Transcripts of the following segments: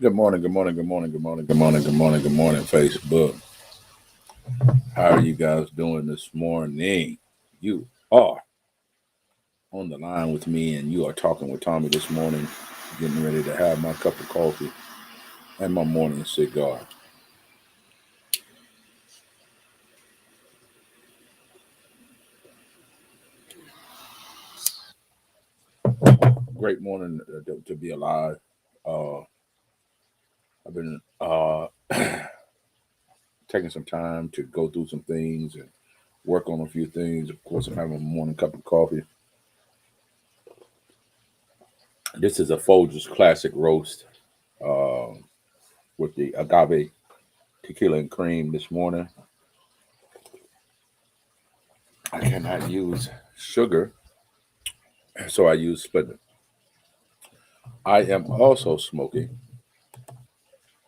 Good morning, good morning, good morning, good morning, good morning, good morning, good morning, Facebook. How are you guys doing this morning? You are on the line with me, and you are talking with Tommy this morning, getting ready to have my cup of coffee and my morning cigar. Great morning to be alive. Uh, I've been taking some time to go through some things and work on a few things. Of course, I'm having a morning cup of coffee. This is a Folgers Classic Roast uh, with the agave tequila and cream this morning. I cannot use sugar, so I use Splenda. I am also smoking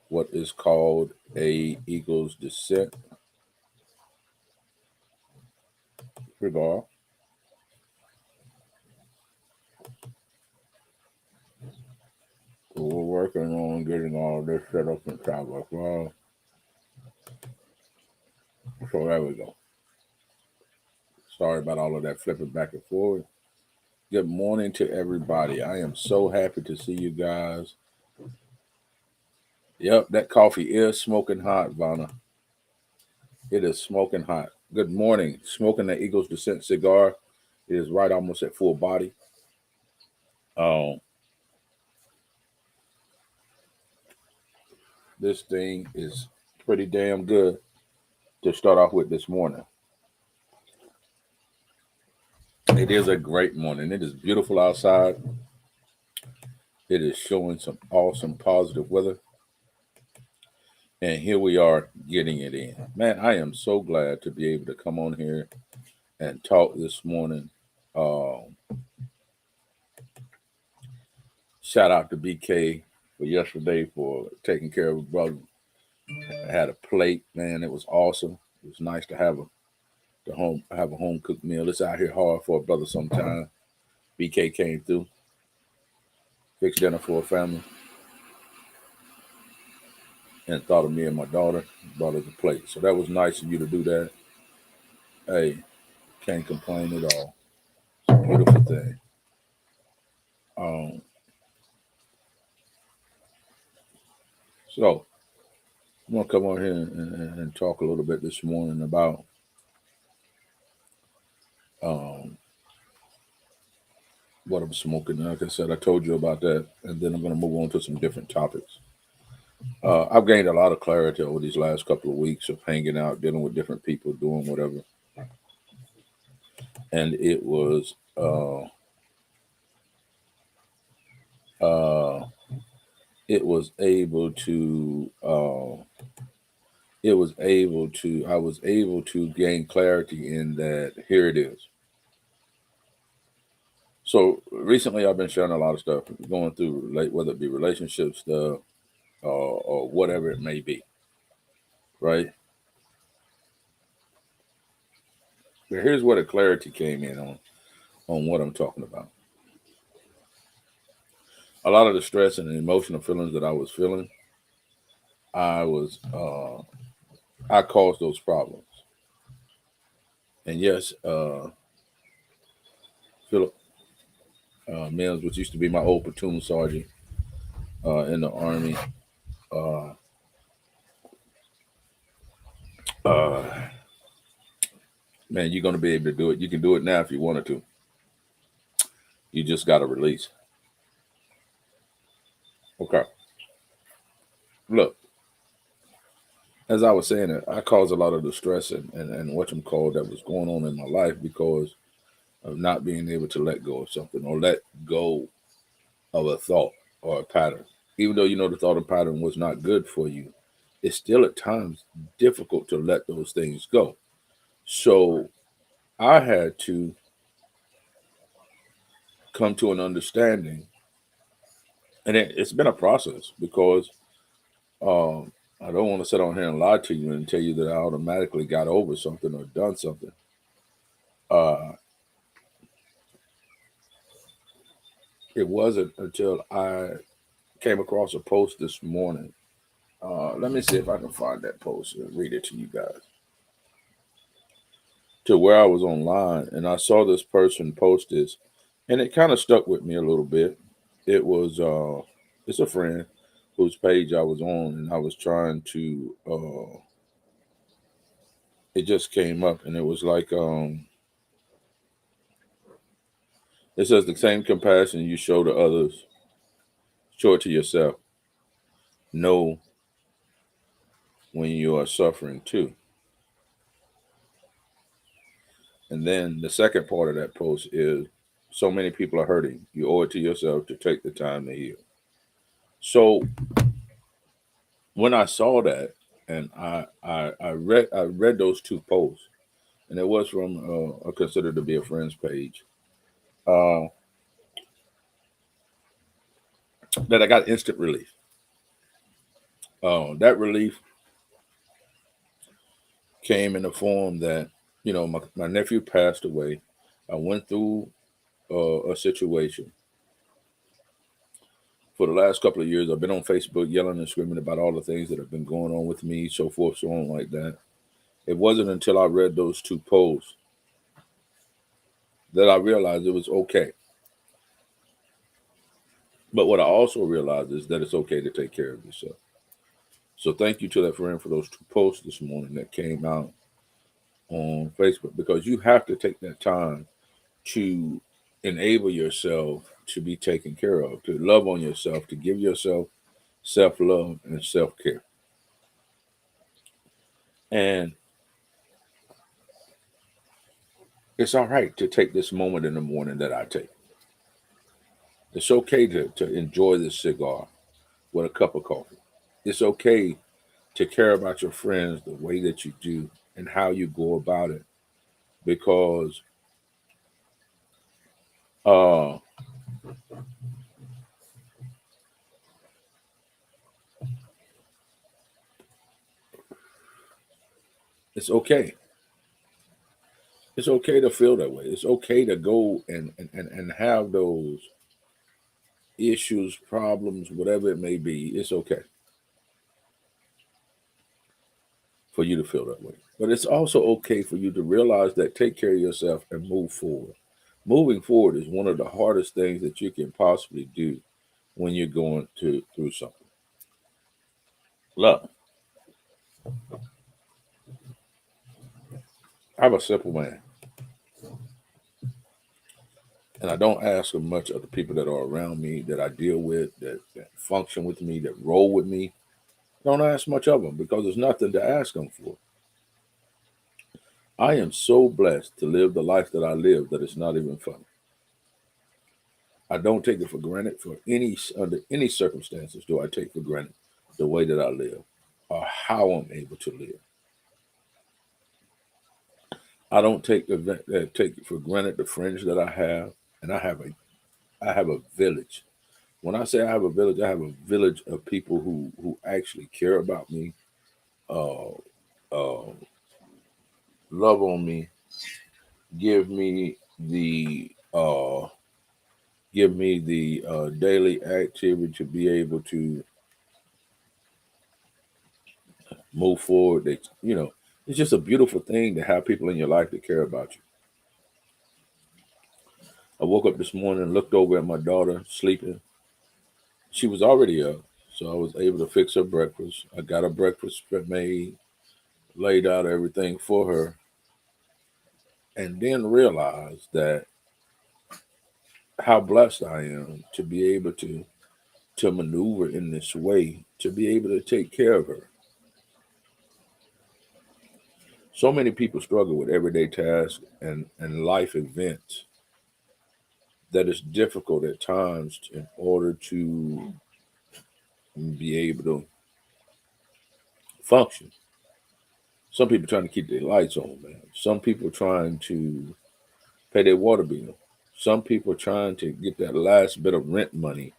what is called a Eagle's Descent cigar. So we're working on getting all this set up in time as well. So there we go. Sorry about all of that flipping back and forth. Good morning to everybody. I am so happy to see you guys. Yep, that coffee is smoking hot, Vanna. It is smoking hot. Good morning. Smoking the Eagle's Descent cigar. It is right almost at full body. Um, this thing is pretty damn good to start off with this morning. It is a great morning. It is beautiful outside. It is showing some awesome positive weather. And here we are getting it in. Man, I am so glad to be able to come on here and talk this morning. Shout out to BK for yesterday for taking care of his brother. I had a plate, man. It was awesome. It was nice to have a home cooked meal. It's out here hard for a brother sometimes. BK came through, fixed dinner for a family, and thought of me and my daughter, brought us a plate. So that was nice of you to do that. Hey, can't complain at all. It's a beautiful thing. Um, so I'm gonna come on here and talk a little bit this morning about um, what I'm smoking. Like I said, I told you about that, and then I'm gonna move on to some different topics. I've gained a lot of clarity over these last couple of weeks of hanging out, dealing with different people, doing whatever, and uh, it was able to I was able to gain clarity in that. Here it is. So recently I've been sharing a lot of stuff, going through whether it be relationship stuff or whatever it may be, right? But here's where the clarity came in on what I'm talking about. A lot of the stress and the emotional feelings that I was feeling, I was I caused those problems. And yes, Philip Mills, which used to be my old platoon sergeant in the army, uh, uh, man, you're going to be able to do it. You can do it now if you wanted to. You just got to release. Okay. Look, as I was saying, I caused a lot of the stress and what you call that was going on in my life because of not being able to let go of something or let go of a thought or a pattern. Even though you know the thought or pattern was not good for you, it's still at times difficult to let those things go. So I had to come to an understanding, and it's been a process because um, I don't want to sit on here and lie to you and tell you that I automatically got over something or done something. Uh, it wasn't until I came across a post this morning. Let me see if I can find that post and read it to you guys. To where I was online and I saw this person post this, and it kind of stuck with me a little bit. It was it's a friend whose page I was on, and I was trying to. It just came up, and it was like it says the same compassion you show to others, show it to yourself. Know when you are suffering too. And then the second part of that post is so many people are hurting. You owe it to yourself to take the time to heal. So when I saw that, and I read those two posts, and it was from I consider to be a friend's page, uh, that I got instant relief. That relief came in the form that my nephew passed away. I went through a situation. For the last couple of years, I've been on Facebook yelling and screaming about all the things that have been going on with me, so forth, so on, like that. It wasn't until I read those two posts that I realized it was okay. But what I also realized is that it's okay to take care of yourself. So thank you to that friend for those two posts this morning that came out on Facebook, because you have to take that time to enable yourself to be taken care of, to love on yourself, to give yourself self love and self care. And it's all right to take this moment in the morning that I take. It's okay to enjoy this cigar with a cup of coffee. It's okay to care about your friends the way that you do and how you go about it, because uh, it's okay. It's okay to feel that way. It's okay to go and have those issues, problems, whatever it may be. It's okay for you to feel that way. But it's also okay for you to realize that, take care of yourself and move forward. Moving forward is one of the hardest things that you can possibly do when you're going through something. Look, I'm a simple man, and I don't ask of much of the people that are around me, that I deal with, that function with me, that roll with me. Don't ask much of them because there's nothing to ask them for. I am so blessed to live the life that I live that it's not even funny. I don't take it for granted for under any circumstances do I take for granted the way that I live or how I'm able to live. I don't take for granted the friends that I have, and I have a village. When I say I have a village, I have a village of people who actually care about me, uh, uh, love on me, give me the daily activity to be able to move forward. It's just a beautiful thing to have people in your life that care about you. I woke up this morning and looked over at my daughter sleeping. She was already up, so I was able to fix her breakfast. I got her breakfast made, laid out everything for her, and then realized that how blessed I am to be able to maneuver in this way, to be able to take care of her. So many people struggle with everyday tasks and life events that it's difficult at times in order to be able to function. Some people trying to keep their lights on, man. Some people trying to pay their water bill. Some people trying to get that last bit of rent money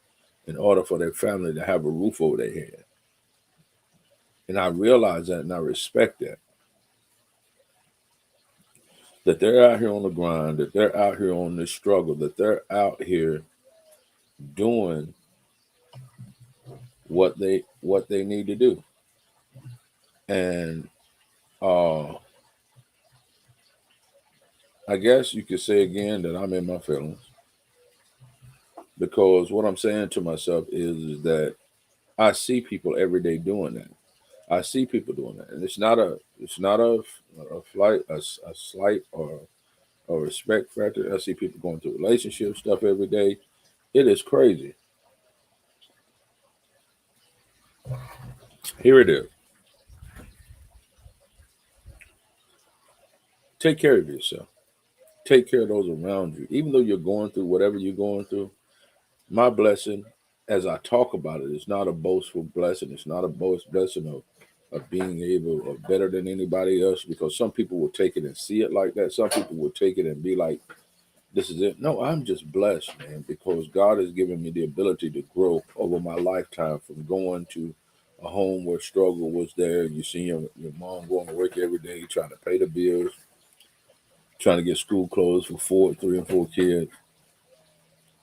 in order for their family to have a roof over their head. And I realize that and I respect that they're out here on the grind, that they're out here on this struggle, that they're out here doing what they need to do. And uh I guess you could say again that I'm in my feelings, because what I'm saying to myself is that I see people every day doing that. I see people doing that, and it's not a flight a slight or a respect factor. I see people going through relationship stuff every day. It is crazy. Here it is. Take care of yourself. Take care of those around you. Even though you're going through whatever you're going through, my blessing, as I talk about it, it's not a boastful blessing. It's not a blessing of being able or better than anybody else, because some people will take it and see it like that. Some people will take it and be like, this is it. No, I'm just blessed, man, because God has given me the ability to grow over my lifetime, from going to a home where struggle was there. You see your mom going to work every day, trying to pay the bills, trying to get school clothes for 3 and 4 kids,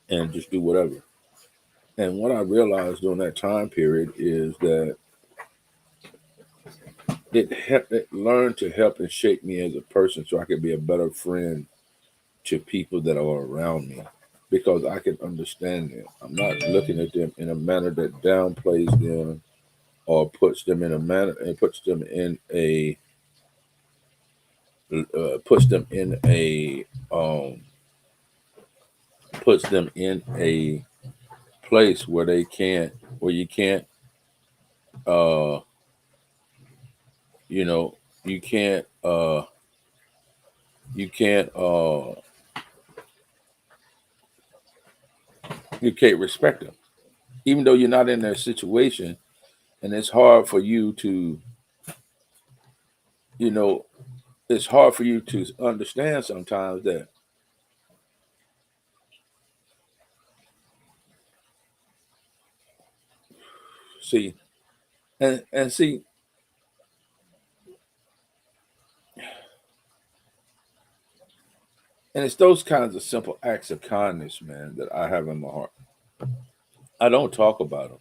and just do whatever. And what I realized during that time period is that it learned to help and shape me as a person, so I could be a better friend to people that are around me, because I can understand them. I'm not looking at them in a manner that downplays them, or puts them in a manner and puts them in a puts them in a place where they can't where uh you know you can't you can't you can't respect them, even though you're not in their situation. And it's hard for you to, you know it's hard for you to understand sometimes that, see, and see, and it's those kinds of simple acts of kindness, man, that I have in my heart. I don't talk about them,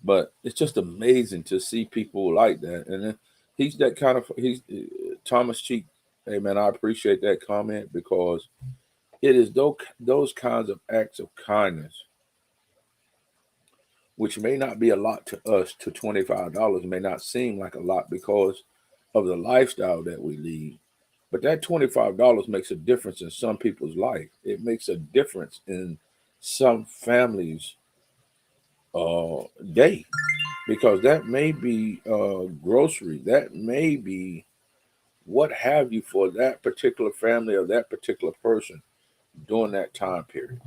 but it's just amazing to see people like that. And then he's that kind of he's Thomas Cheek. Hey, man, I appreciate that comment, because it is those kinds of acts of kindness, which may not be a lot to us. To $25 may not seem like a lot because of the lifestyle that we lead. But that $25 makes a difference in some people's life. It makes a difference in some families' day, because that may be grocery, that may be what have you for that particular family or that particular person during that time period.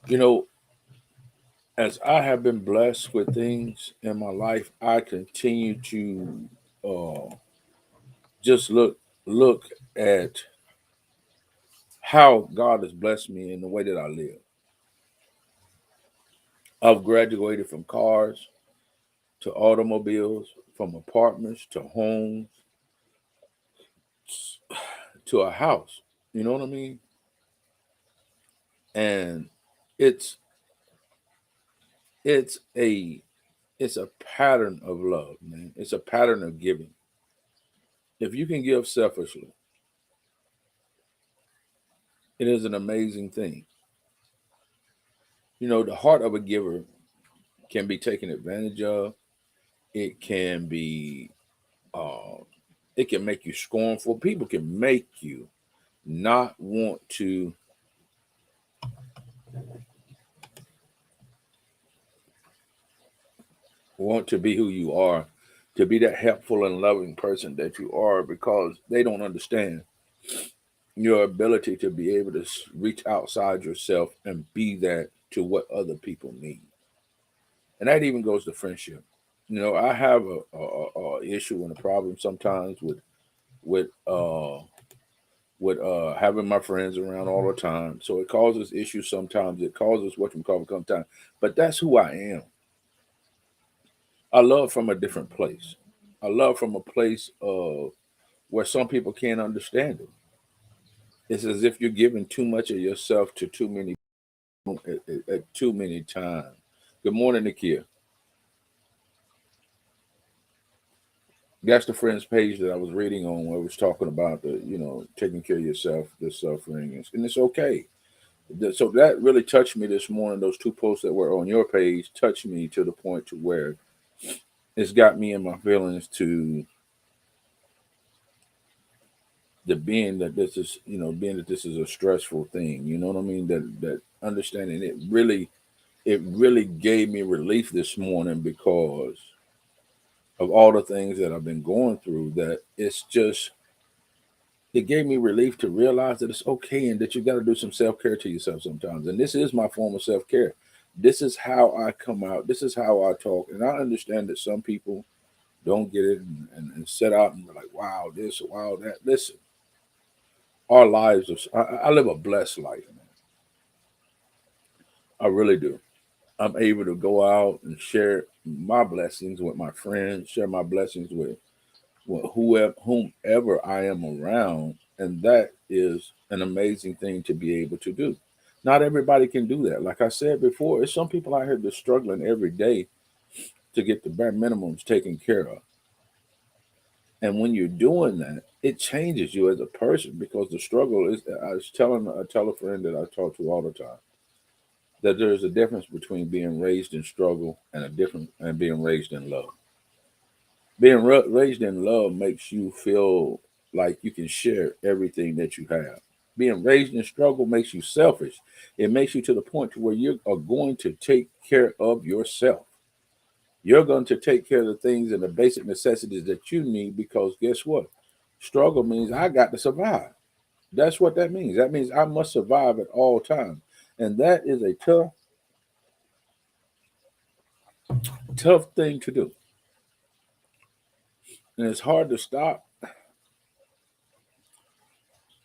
You know, as I have been blessed with things in my life, I continue to just look at how God has blessed me in the way that I live. I've graduated from cars to automobiles, from apartments to homes to a house. You know what I mean? And it's it's a it's a pattern of love, man. It's a pattern of giving. If you can give selfishly, it is an amazing thing. The heart of a giver can be taken advantage of. It can be, uh, it can make you scornful. People can make you not want to be who you are, to be that helpful and loving person that you are, because they don't understand your ability to be able to reach outside yourself and be that to what other people need. And that even goes to friendship. I have a issue and a problem sometimes with uh having my friends around all the time. So it causes issues sometimes. It causes what you call come time. But that's who I am. I love from a different place. I love from a place of where some people can't understand it. It's as if you're giving too much of yourself to too many people at too many times. Good morning, Nakia. That's the friends page that I was reading on where it was talking about the, taking care of yourself, the suffering, and it's okay. So that really touched me this morning. Those two posts that were on your page touched me to the point to where it's got me in my feelings to the being that this is, being that this is a stressful thing. You know what I mean? That understanding it really gave me relief this morning because of all the things that I've been going through. That it's just it gave me relief to realize that it's okay and that you got to do some self care to yourself sometimes. And this is my form of self care. This is how I come out. This is how I talk. And I understand that some people don't get it and set out and be like, wow, this, wow, that. Listen, our lives are, I live a blessed life, man. I really do. I'm able to go out and share my blessings with my friends, share my blessings with whomever I am around, and that is an amazing thing to be able to do. Not everybody can do that. Like I said before, it's some people out here that's struggling every day to get the bare minimums taken care of. And when you're doing that, it changes you as a person because the struggle is. I tell a friend that I talk to all the time that there's a difference between being raised in struggle and a different and being raised in love. Being raised in love makes you feel like you can share everything that you have. Being raised in struggle makes you selfish. It makes you to the point to where you are going to take care of yourself. You're going to take care of the things and the basic necessities that you need because guess what? Struggle means I got to survive. That's what that means. That means I must survive at all times. And that is a tough thing to do. And it's hard to stop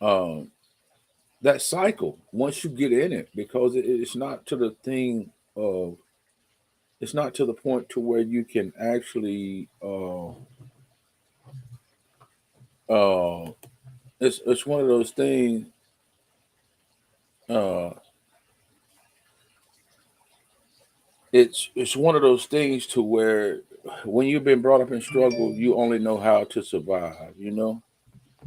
um, that cycle once you get in it because it's not to the thing of it's not to the point to where you can actually uh it's one of those things uh it's one of those things to where when you've been brought up in struggle you only know how to survive.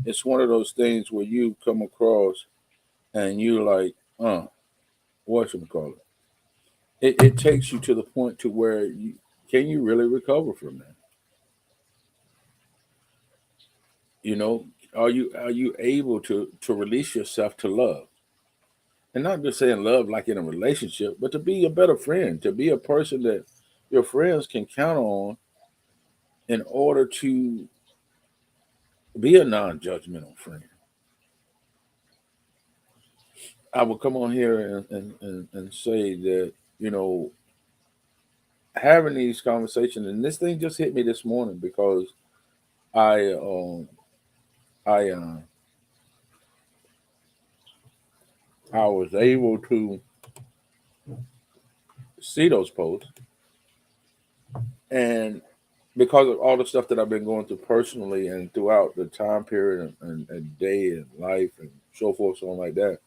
It's one of those things where you come across and you like what should we call it takes you to the point to where can you really recover from that. You know, are you able to release yourself to love, and not just saying love like in a relationship, but to be a better friend, to be a person that your friends can count on in order to be a non-judgmental friend. I will come on here and say that you know having these conversations, and this thing just hit me this morning because I I I was able to see those posts, and because of all the stuff that I've been going through personally and throughout the time period and day and life and so forth, so on like that,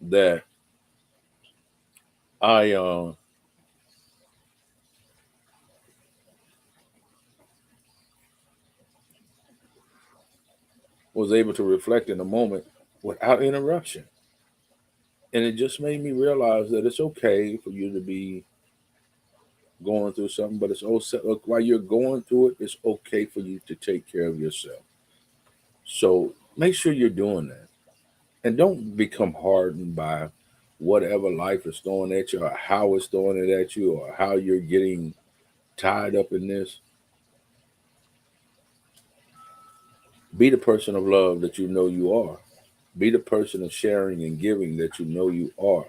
that I was able to reflect in the moment without interruption. And it just made me realize that it's okay for you to be going through something, but it's also look, while you're going through it, it's okay for you to take care of yourself. So make sure you're doing that. And don't become hardened by whatever life is throwing at you or how it's throwing it at you or how you're getting tied up in this. Be the person of love that you know you are. Be the person of sharing and giving that you know you are.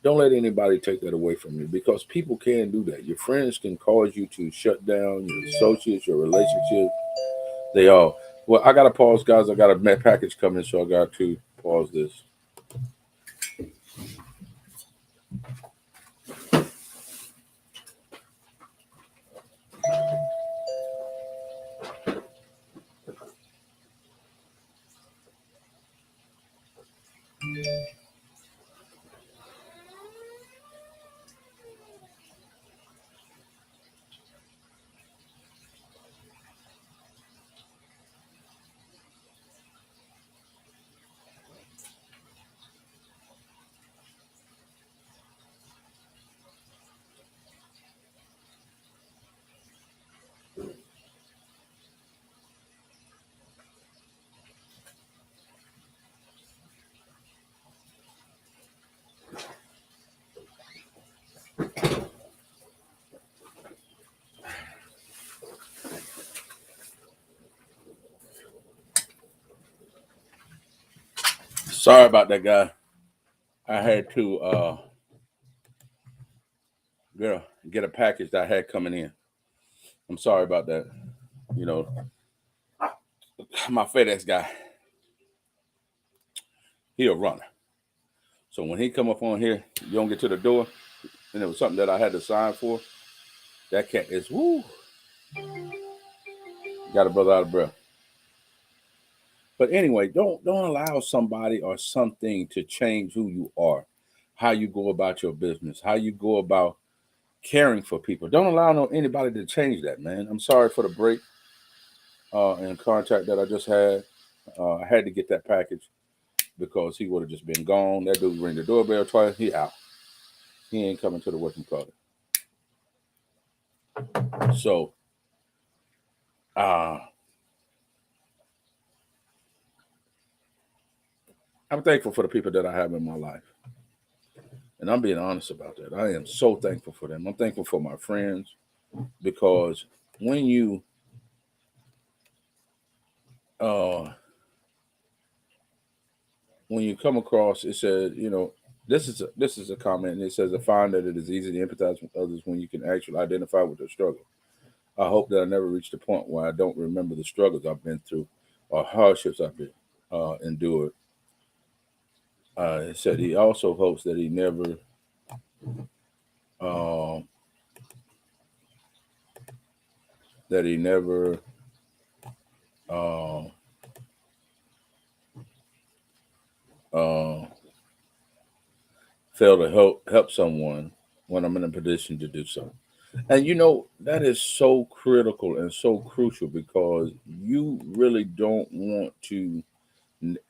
Don't let anybody take that away from you because people can do that. Your friends can cause you to shut down, your associates, your relationships. They all. Well, I got to pause, guys. I got a package coming, so I got to pause this. Sorry about that, guy. I had to get a package that I had coming in. I'm sorry about that. You know, my FedEx guy, he a runner. So when he come up on here, you don't get to the door, and it was something that I had to sign for. That cat is woo. Got a brother out of breath. But anyway, don't allow somebody or something to change who you are, how you go about your business, how you go about caring for people. Don't allow anybody to change that, man. I'm sorry for the break in contact that I just had. I had to get that package because he would have just been gone. That dude ring the doorbell twice. He out. He ain't coming to the working party. So uh, I'm thankful for the people that I have in my life. And I'm being honest about that. I am so thankful for them. I'm thankful for my friends because when you uh, come across, it says, this is a comment, and it says, "I find that it is easy to empathize with others when you can actually identify with their struggle. I hope that I never reach the point where I don't remember the struggles I've been through or hardships I've been endured." It said he also hopes that he never uh, that he never uh, uh, fail to help someone when I'm in a position to do so. And that is so critical and so crucial because you really don't want to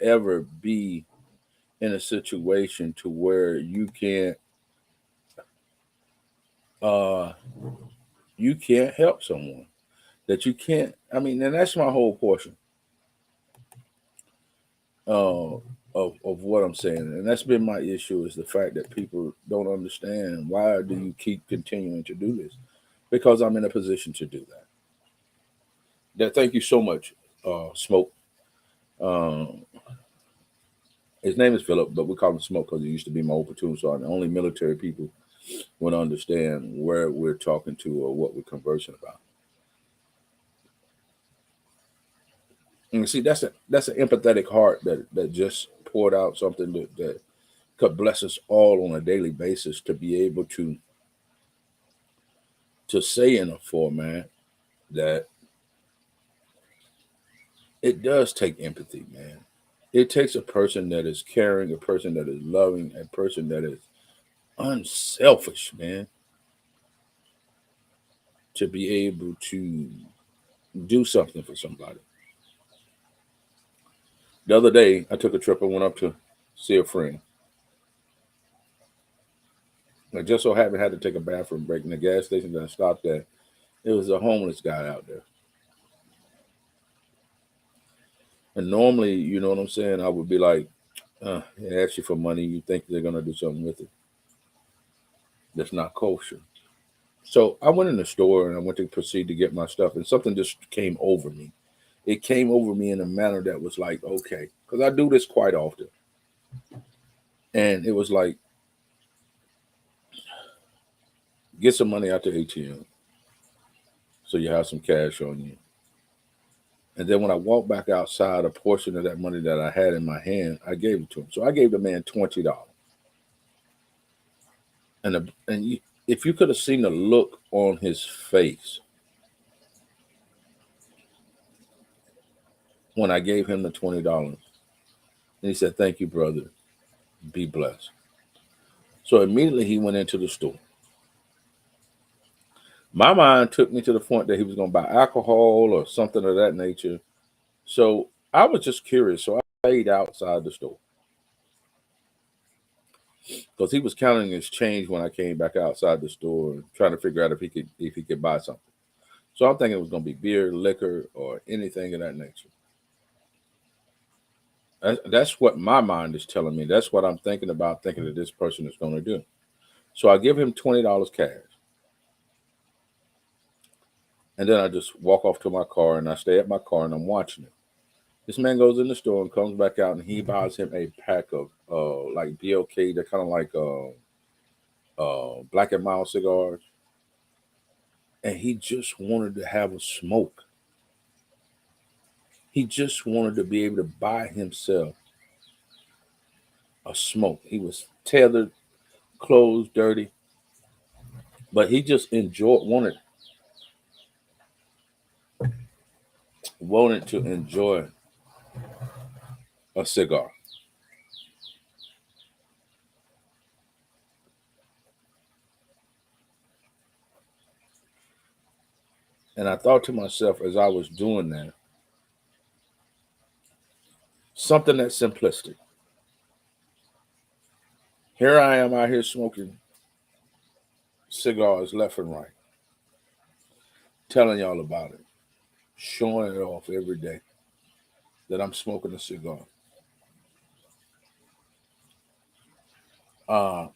ever be in a situation to where uh you can't help someone, that you can't. I mean, and that's my whole portion uh of what I'm saying. And that's been my issue, is the fact that people don't understand, why do you keep continuing to do this? Because I'm in a position to do that. Thank you so much, Smoke. Um, his name is Philip, but we call him Smoke because he used to be my old platoon sergeant. Only military people would understand where we're talking to or what we're conversing about. And see, that's an empathetic heart that just poured out something that could bless us all on a daily basis, to be able to say in a format that it does take empathy, man. It takes a person that is caring, a person that is loving, a person that is unselfish, man, to be able to do something for somebody. The other day, I took a trip. I went up to see a friend. I just so happened had to take a bathroom break in the gas station that I stopped at. It was a homeless guy out there. And normally, you know what I'm saying, I would be like, they ask you for money, you think they're going to do something with it. That's not kosher. So I went in the store and I went to proceed to get my stuff, and something just came over me. It came over me in a manner that was like, okay, because I do this quite often. And it was like, get some money out the ATM so you have some cash on you. And then when I walked back outside, a portion of that money that I had in my hand, I gave it to him. So I gave the man $20. If you could have seen the look on his face when I gave him the $20, and he said, "Thank you, brother. Be blessed." So immediately he went into the store. My mind took me to the point that he was going to buy alcohol or something of that nature. So I was just curious. So I stayed outside the store because he was counting his change when I came back outside the store, trying to figure out if he could buy something. So I'm thinking it was going to be beer, liquor, or anything of that nature. That's what my mind is telling me. That's what I'm thinking about, thinking that this person is going to do. So I give him $20 cash. And then I just walk off to my car and I stay at my car and I'm watching it. This man goes in the store and comes back out and he buys him a pack of like BLK, they're kind of like Black and Mild cigars, and he just wanted to have a smoke. He just wanted to be able to buy himself a smoke. He was tethered, clothes dirty, but he just wanted to enjoy a cigar. And I thought to myself as I was doing that, something that's simplistic. Here I am out here smoking cigars left and right, telling y'all about it, showing it off every day that I'm smoking a cigar. Uh,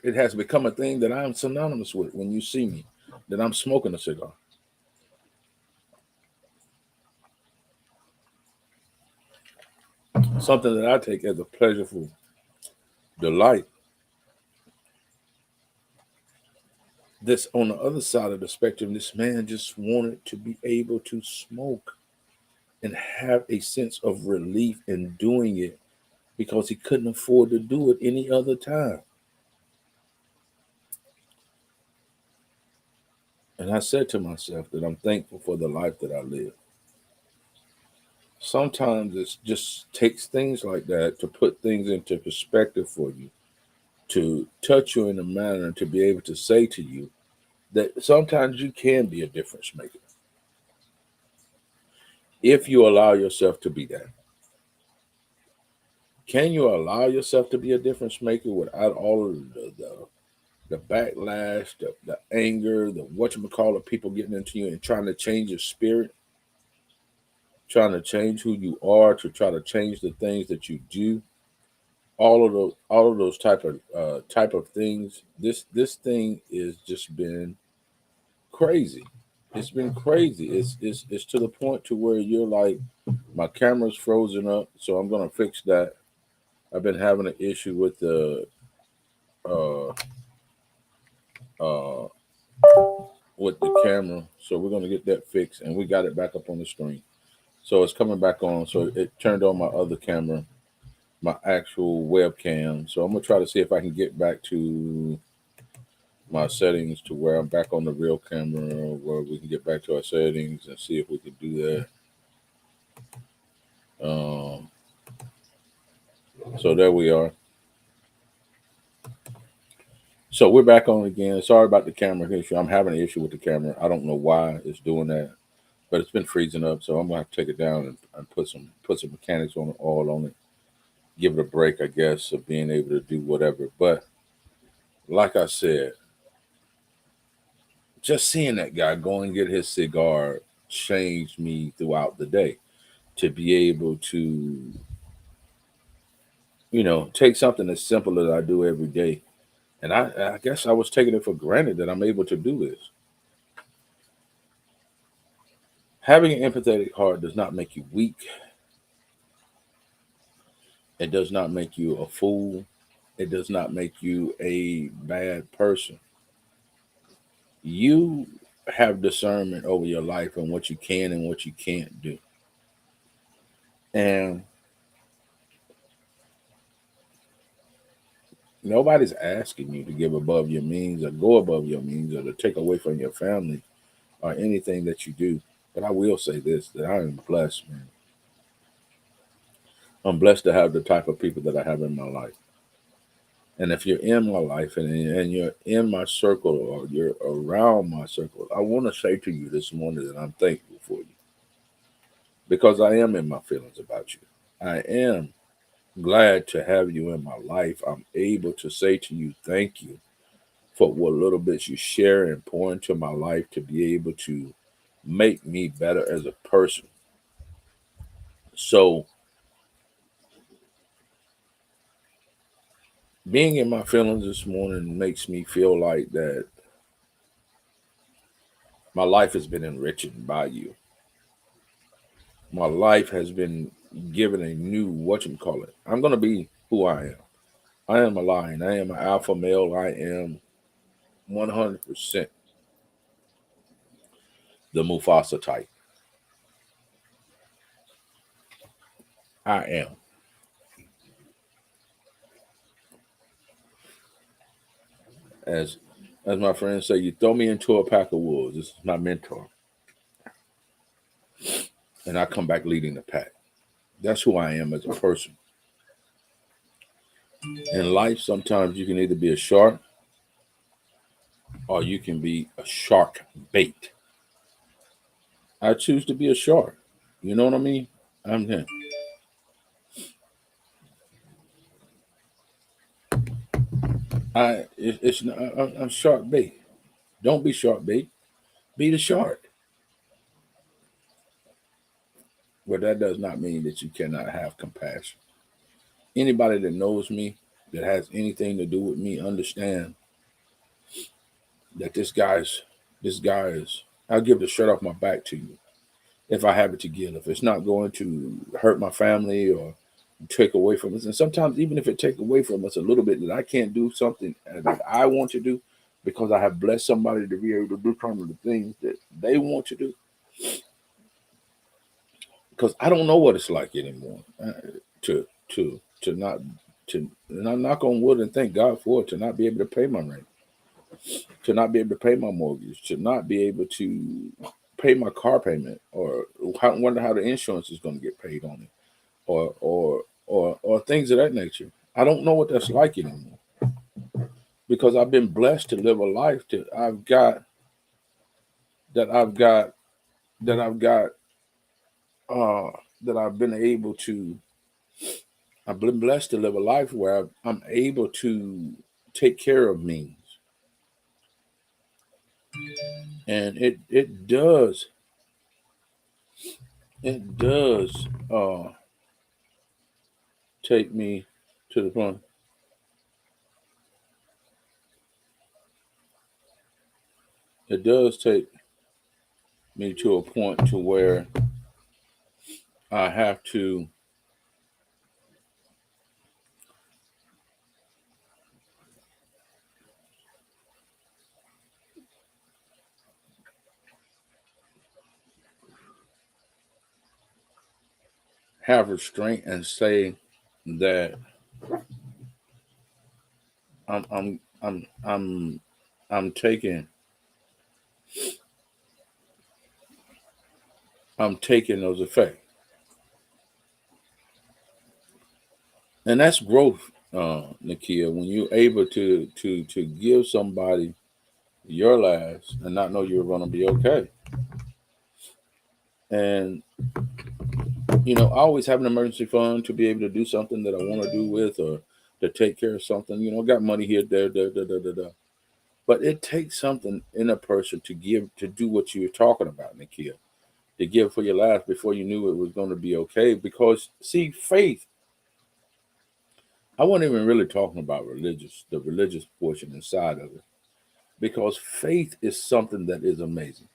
it has become a thing that I'm synonymous with when you see me, that I'm smoking a cigar. Something that I take as a pleasurable delight. This on the other side of the spectrum, this man just wanted to be able to smoke and have a sense of relief in doing it because he couldn't afford to do it any other time. And I said to myself that I'm thankful for the life that I live. Sometimes it just takes things like that to put things into perspective for you, to touch you in a manner to be able to say to you that sometimes you can be a difference maker if you allow yourself to be that. Can you allow yourself to be a difference maker without all of the backlash, the anger, the whatchamacallit people getting into you and trying to change your spirit, trying to change who you are, to try to change the things that you do, all of those type of things. This thing is just been crazy. It's been crazy. It's to the point to where you're like, my camera's frozen up, so I'm gonna fix that. I've been having an issue with uh uh the camera, so we're gonna get that fixed, and we got it back up on the screen. So it's coming back on. So it turned on my other camera, my actual webcam. So I'm gonna try to see if I can get back to my settings to where I'm back on the real camera, where we can get back to our settings and see if we can do that. So there we are. So we're back on again. Sorry about the camera issue. I'm having an issue with the camera. I don't know why it's doing that, but it's been freezing up. So I'm gonna have to take it down and put some mechanics on it, oil on it, give it a break, I guess, of being able to do whatever. But like I said, just seeing that guy go and get his cigar changed me throughout the day. To be able to, take something as simple as I do every day. And I guess I was taking it for granted that I'm able to do this. Having an empathetic heart does not make you weak. It does not make you a fool. It does not make you a bad person. You have discernment over your life and what you can and what you can't do. And nobody's asking you to give above your means or go above your means or to take away from your family or anything that you do. But I will say this, that I am blessed, man. I'm blessed to have the type of people that I have in my life. And if you're in my life and you're in my circle or you're around my circle, I want to say to you this morning that I'm thankful for you because I am in my feelings about you. I am glad to have you in my life. I'm able to say to you, thank you for what little bits you share and pour into my life to be able to make me better as a person. So, being in my feelings this morning makes me feel like that My life has been enriched by you. My life has been given a new whatchamacallit. I'm gonna be who I am. I am a lion. I am an alpha male. I am 100% the Mufasa type. I am. As as my friends say, you throw me into a pack of wolves. This is my mentor. And I come back leading the pack. That's who I am as a person. In life, sometimes you can either be a shark or you can be a shark bait. I choose to be a shark. You know what I mean? I'm him. It's not, I'm shark bait. Don't be shark bait. Be the shark. But that does not mean that you cannot have compassion. Anybody that knows me, that has anything to do with me, understand that this guy is. I'll give the shirt off my back to you if I have it to give. If it's not going to hurt my family or take away from us, and sometimes even if it take away from us a little bit, that I can't do something that I want to do because I have blessed somebody to be able to do some of the things that they want to do. Because I don't know what it's like anymore to not to, and I knock on wood and thank God for it, to not be able to pay my rent, to not be able to pay my mortgage, to not be able to pay my car payment, or wonder how the insurance is going to get paid on it, or things of that nature. I don't know what that's like anymore because I've been blessed to live a life that I've got that I've got uh that I've been able to. I've been blessed to live a life where I'm able to take care of means, and it does take me to the point. It does take me to a point to where I have to have restraint and say that I'm I'm I'm I'm I'm taking I'm taking those effects, and that's growth, Nakia. When you're able to give somebody your last and not know you're going to be okay, and I always have an emergency fund to be able to do something that I want to do with, or to take care of something. Got money here, there, there, there, there, there, there. But it takes something in a person to give, to do what you were talking about, Nakia, to give for your last before you knew it was going to be okay. Because see, faith. I wasn't even really talking about the religious portion inside of it, because faith is something that is amazing.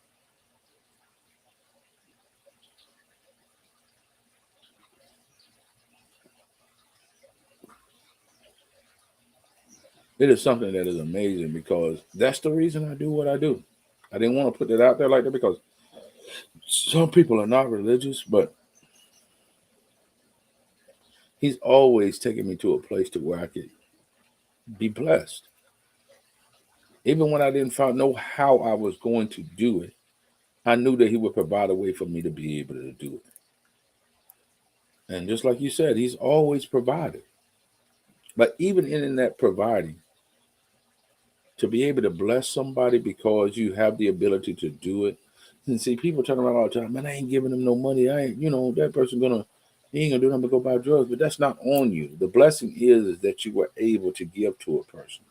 It is something that is amazing because that's the reason I do what I do. I didn't want to put it out there like that because some people are not religious, but he's always taken me to a place to where I could be blessed. Even when I didn't know how I was going to do it, I knew that he would provide a way for me to be able to do it. And just like you said, he's always provided. But even in that providing, to be able to bless somebody because you have the ability to do it. And see, people turn around all the time, man, I ain't giving them no money. I ain't, that person he ain't gonna do nothing but go buy drugs. But that's not on you. The blessing is that you were able to give to a person.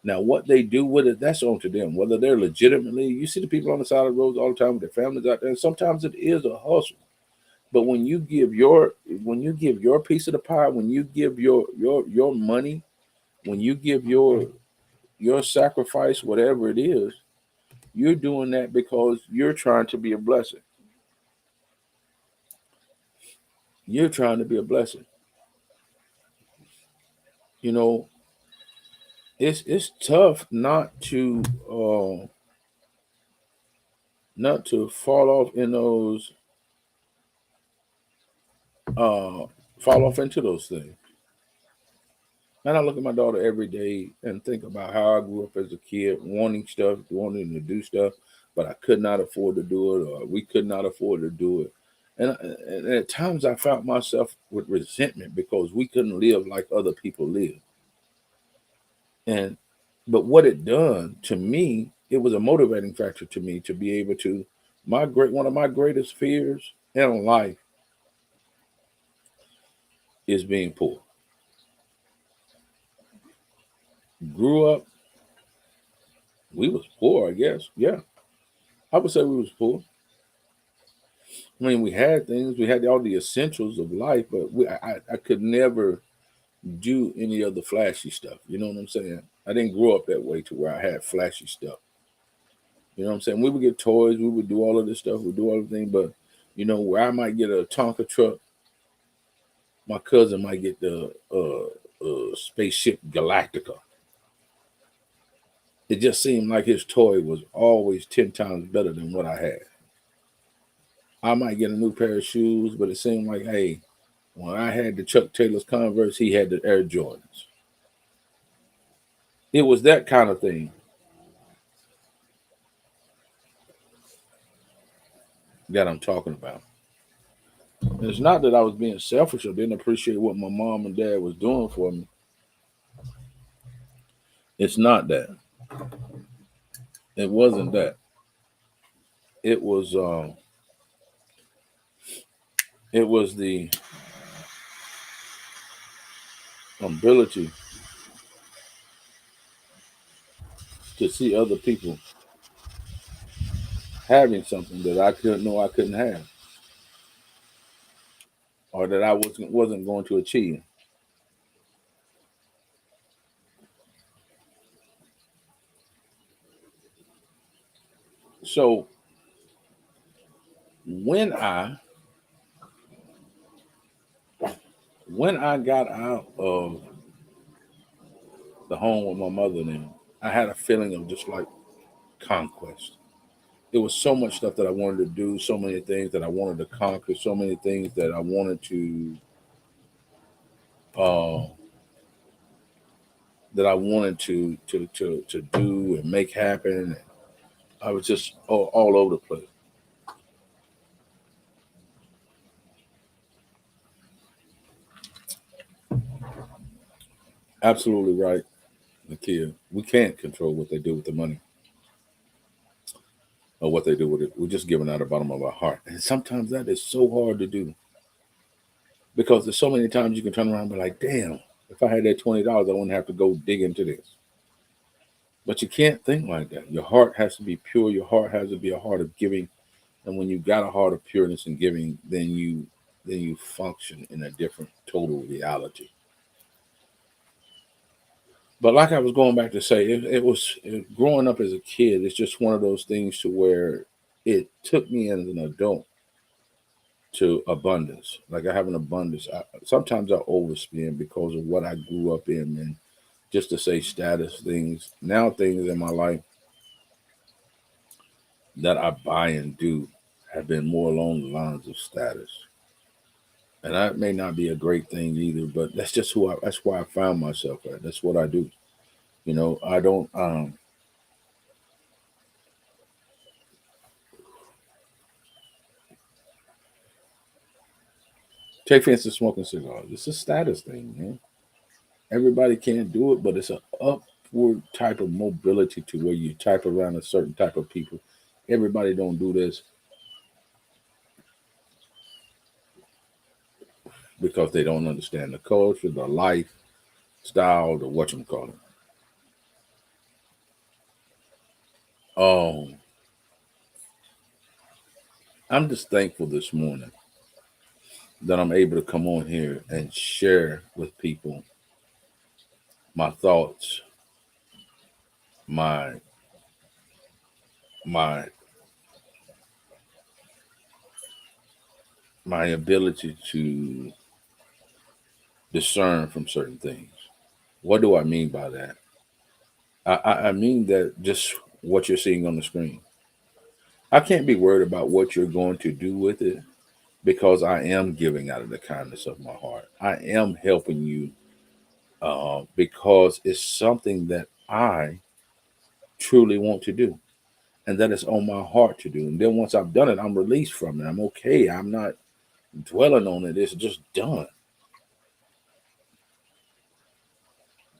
Now, what they do with it, that's on to them. Whether they're legitimately, you see the people on the side of the roads all the time with their families out there. And sometimes it is a hustle. But when you give your piece of the pie, when you give your money, when you give your sacrifice, whatever it is, You're doing that because you're trying to be a blessing. You're trying to be a blessing. You know, it's tough not to fall off in those uh fall off into those things. And I look at my daughter every day and think about how I grew up as a kid, wanting stuff, wanting to do stuff, but I could not afford to do it, or we could not afford to do it. And at times I found myself with resentment because we couldn't live like other people live. And but what it done to me, it was a motivating factor to me to be able to my great one of my greatest fears in life is being poor. Grew up, we was poor, I guess. Yeah, I would say we was poor. I mean, we had things, we had all the essentials of life, but I could never do any of the flashy stuff. You know what I'm saying? I didn't grow up that way to where I had flashy stuff. You know what I'm saying? We would get toys, we would do all of this stuff, we would do all the things, but where I might get a Tonka truck, my cousin might get the spaceship Galactica. It just seemed like his toy was always 10 times better than what I had. I might get a new pair of shoes, but it seemed like, hey, when I had the Chuck Taylor's Converse, he had the Air Jordans. It was that kind of thing that I'm talking about. It's not that I was being selfish or didn't appreciate what my mom and dad was doing for me. It's not that. It wasn't that. It was it was the ability to see other people having something that I couldn't know I couldn't have, or that I wasn't going to achieve. So when I when I got out of the home with my mother, then I had a feeling of just like conquest. It was so much stuff that I wanted to do, so many things that I wanted to conquer, so many things that I wanted uh, to do and make happen. I was just all over the place. Absolutely right, Nakia. We can't control what they do with the money or what they do with it. We're just giving out the bottom of our heart, and sometimes that is so hard to do because there's so many times you can turn around and be like, "Damn, if I had that $20, I wouldn't have to go dig into this." But you can't think like that. Your heart has to be pure. Your heart has to be a heart of giving. And when you got a heart of pureness and giving, then you function in a different total reality. But like I was going back to say, growing up as a kid. It's just one of those things to where it took me as an adult to abundance. Like I have an abundance. Sometimes I overspend because of what I grew up in, and just to say status things. Now things in my life that I buy and do have been more along the lines of status. And that may not be a great thing either, but that's just that's where I found myself at. That's what I do. I don't take offense to smoking cigars. It's a status thing, man. Everybody can't do it, but it's an upward type of mobility to where you type around a certain type of people. Everybody don't do this because they don't understand the culture, the lifestyle, the whatchamacallit. Um, I'm just thankful this morning that I'm able to come on here and share with people my thoughts, my my my ability to discern from certain things. What do I mean by that? I mean that just what you're seeing on the screen. I can't be worried about what you're going to do with it because I am giving out of the kindness of my heart. I am helping you because it's something that I truly want to do and that is on my heart to do. And then once I've done it, I'm released from it. I'm okay. I'm not dwelling on it. It's just done.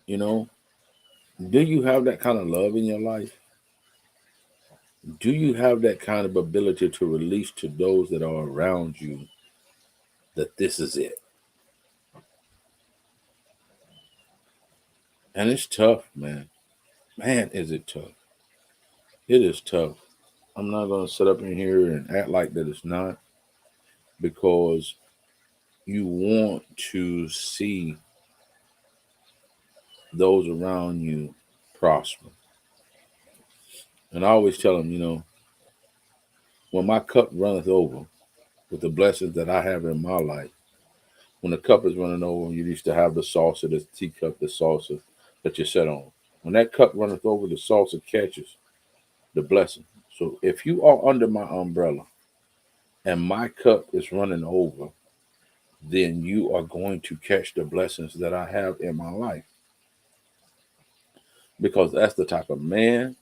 You know, do you have that kind of love in your life? Do you have that kind of ability to release to those that are around you that this is it? And it's tough, man. Man, is it tough? It is tough. I'm not going to sit up in here and act like that it's not because you want to see those around you prosper. And I always tell them, when my cup runneth over with the blessings that I have in my life, when the cup is running over, you used to have the saucer, the teacup, the saucer that you set on. When that cup runneth over, the saucer catches the blessing. So if you are under my umbrella and my cup is running over, then you are going to catch the blessings that I have in my life. Because that's the type of man,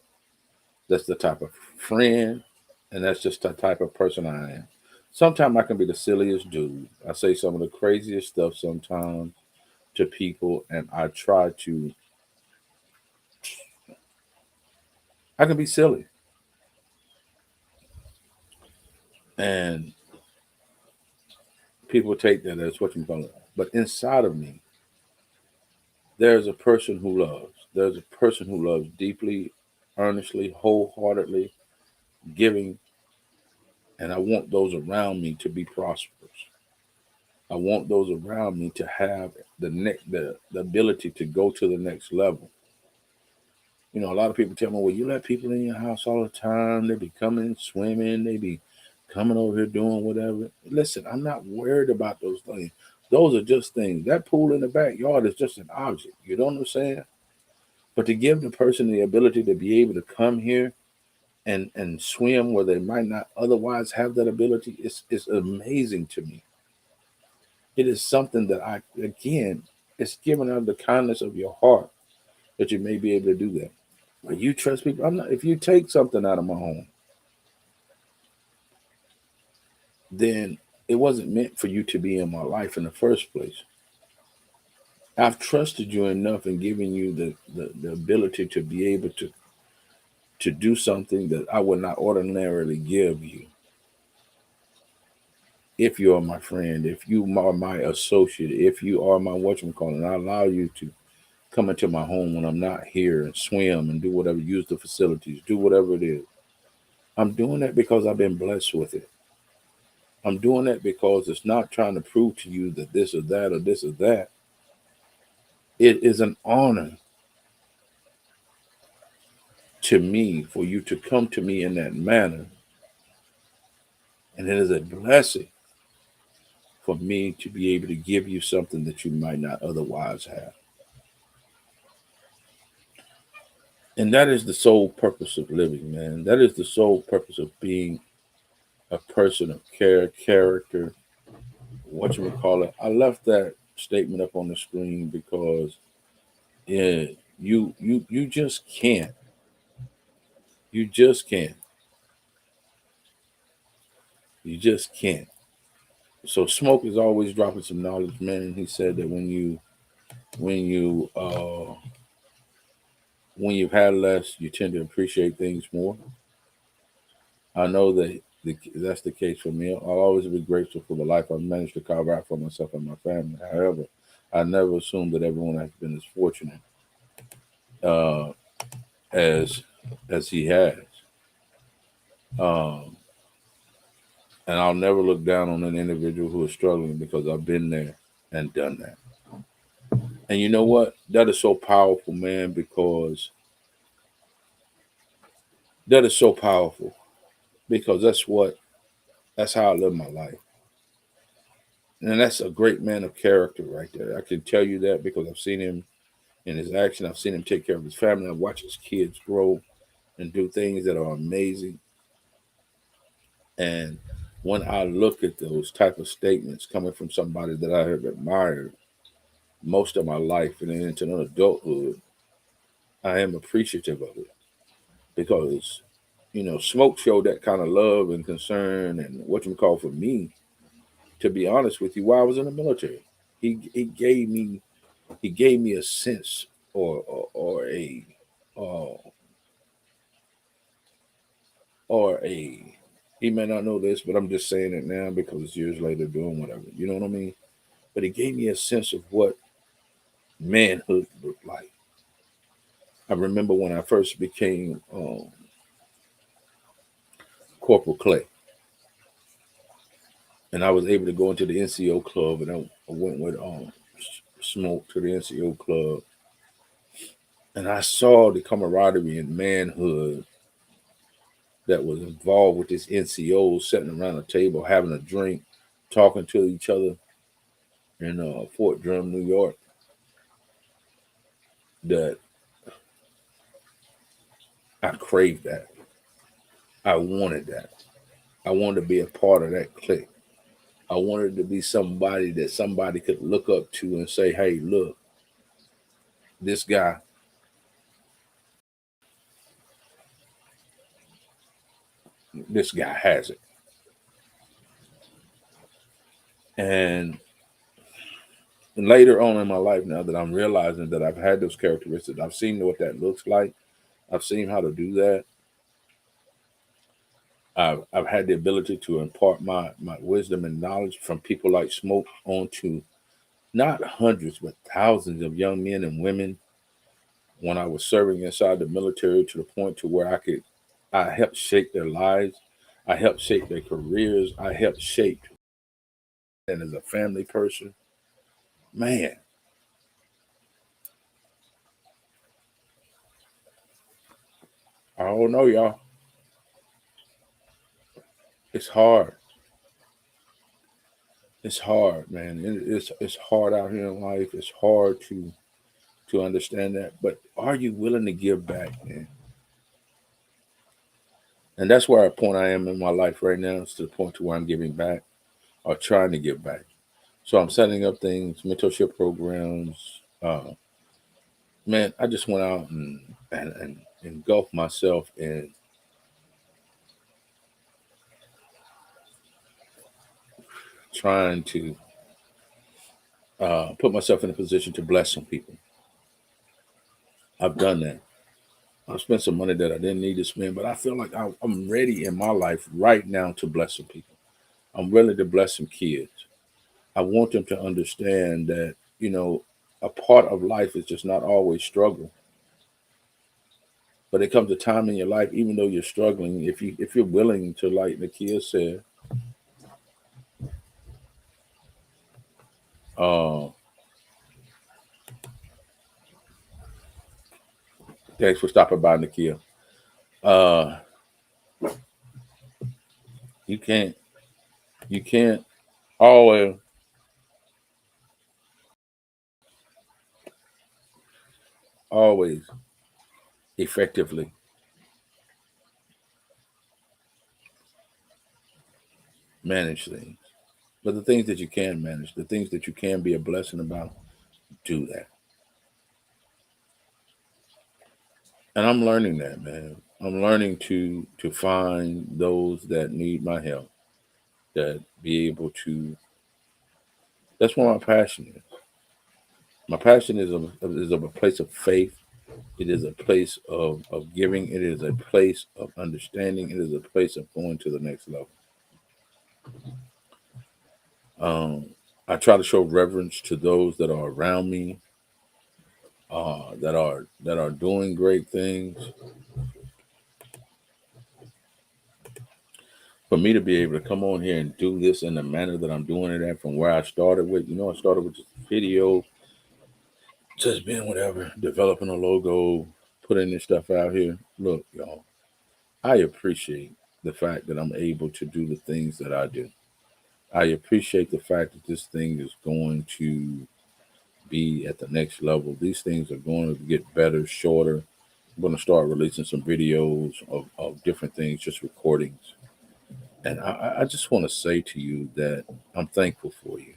that's the type of friend, and that's just the type of person I am. Sometimes I can be the silliest dude. I say some of the craziest stuff sometimes to people, and I can be silly. And people take that as what you call it. But inside of me, there's a person who loves. There's a person who loves deeply, earnestly, wholeheartedly, giving, and I want those around me to be prosperous. I want those around me to have the ability to go to the next level. A lot of people tell me, well, you let people in your house all the time. They be coming, swimming. They be coming over here doing whatever. Listen, I'm not worried about those things. Those are just things. That pool in the backyard is just an object. You know what I'm saying? But to give the person the ability to be able to come here and swim where they might not otherwise have that ability is amazing to me. It is something that again, it's given out of the kindness of your heart that you may be able to do that. But you trust people. I'm not. If you take something out of my home, then it wasn't meant for you to be in my life in the first place. I've trusted you enough and given you the ability to be able to do something that I would not ordinarily give you if you are my friend, if you are my associate, if you are my whatchamacallit, and I allow you to come into my home when I'm not here and swim and do whatever, use the facilities, do whatever it is. I'm doing that because I've been blessed with it. I'm doing that because it's not trying to prove to you that this or that or this or that. It is an honor to me for you to come to me in that manner. And it is a blessing for me to be able to give you something that you might not otherwise have. And that is the sole purpose of living, man. That is the sole purpose of being a person of character, what you would call it. I left that statement up on the screen because yeah, you just can't. You just can't. You just can't. So Smoke is always dropping some knowledge, man. He said that when you when you've had less, you tend to appreciate things more. I know that that's the case for me. I'll always be grateful for the life I've managed to carve out for myself and my family. However, I never assumed that everyone has been as fortunate uh, as he has. Um, and I'll never look down on an individual who is struggling because I've been there and done that. And you know what? That is so powerful, man, because That is so powerful because that's how I live my life. And that's a great man of character right there. I can tell you that because I've seen him in his action. I've seen him take care of his family. I've watched his kids grow and do things that are amazing. And when I look at those type of statements coming from somebody that I have admired most of my life and into adulthood, I am appreciative of it because Smoke showed that kind of love and concern and what you call for me. To be honest with you, while I was in the military, he gave me a sense or a uh, or a he may not know this, but I'm just saying it now because years later doing whatever. You know what I mean? But it gave me a sense of what manhood looked like. I remember when I first became Corporal Clay, and I was able to go into the NCO club, and I went with Smoke to the NCO club, and I saw the camaraderie and manhood that was involved with this NCO sitting around a table having a drink, talking to each other in Fort Drum, New York. That I craved that. I wanted that. I wanted to be a part of that clique. I wanted to be somebody that somebody could look up to and say, "Hey, look, this guy has it." And later on in my life, now that I'm realizing that I've had those characteristics, I've seen what that looks like. I've seen how to do that. I've had the ability to impart my wisdom and knowledge from people like Smoke onto not hundreds but thousands of young men and women when I was serving inside the military to the point to where I helped shape their lives, I helped shape their careers, I helped shape and as a family person, man, I don't know, y'all. It's hard. It's hard, man. It's hard out here in life. It's hard to understand that. But are you willing to give back, man? And that's where I point I am in my life right now. It's to the point to where I'm giving back or trying to give back. So I'm setting up things, mentorship programs. Man, I just went out and engulfed myself in trying to put myself in a position to bless some people. I've done that. I've spent some money that I didn't need to spend, but I feel like I'm ready in my life right now to bless some people. I'm ready to bless some kids. I want them to understand that, a part of life is just not always struggle. But it comes a time in your life, even though you're struggling, if you're willing to, like the kids said, uh, thanks for stopping by, Nakia. Uh, you can't always always effectively manage things. But the things that you can manage, the things that you can be a blessing about, do that. And I'm learning that, man. I'm learning to find those that need my help, that be able to. That's what my passion is. My passion is of a place of faith. It is a place of giving. It is a place of understanding. It is a place of going to the next level. I try to show reverence to those that are around me, that are doing great things. For me to be able to come on here and do this in the manner that I'm doing it at, from where I started with, I started with just video, just being whatever, developing a logo, putting this stuff out here. Look, y'all, I appreciate the fact that I'm able to do the things that I do. I appreciate the fact that this thing is going to be at the next level. These things are going to get better, shorter. I'm going to start releasing some videos of different things, just recordings. And I just want to say to you that I'm thankful for you.